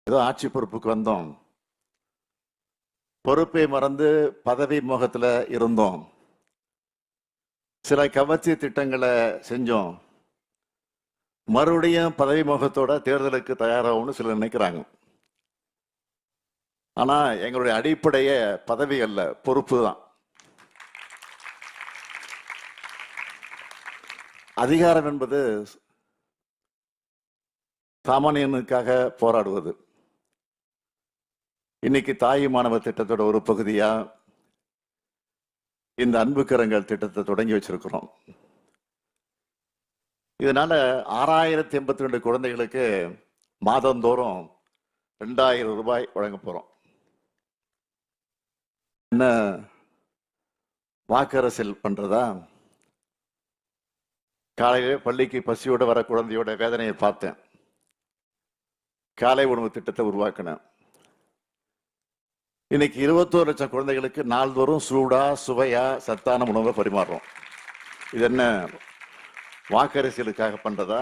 ஏதோ ஆட்சி பொறுப்புக்கு வந்தோம், பொறுப்பை மறந்து பதவி மோகத்துல இருந்தோம், சில கவர்ச்சி திட்டங்களை செஞ்சோம், மறுபடியும் பதவி மோகத்தோட தேர்தலுக்கு தயாராகும்னு சிலர் நினைக்கிறாங்க. ஆனா எங்களுடைய அடிப்படைய பதவி அல்ல, பொறுப்பு தான். அதிகாரம் என்பது சாமானியனுக்காக போராடுவது. இன்னைக்கு தாய் மாணவர் திட்டத்தோட ஒரு பகுதியா இந்த அன்பு கரங்கள் திட்டத்தை தொடங்கி வச்சிருக்கிறோம். இதனால 6082 குழந்தைகளுக்கு மாதந்தோறும் 2000 ரூபாய் வழங்க போறோம். என்ன வாக்கரசியல் பண்றதா? காலையிலே பள்ளிக்கு பசியோட வர குழந்தையோட வேதனையை பார்த்தேன். காலை உணவு திட்டத்தை உருவாக்கினேன். இன்னைக்கு 21 லட்சம் குழந்தைகளுக்கு நாள்தோறும் சூடா சுவையா சத்தான உணவை பரிமாறுறோம். இது என்ன வாக்கரசியலுக்காக பண்றதா?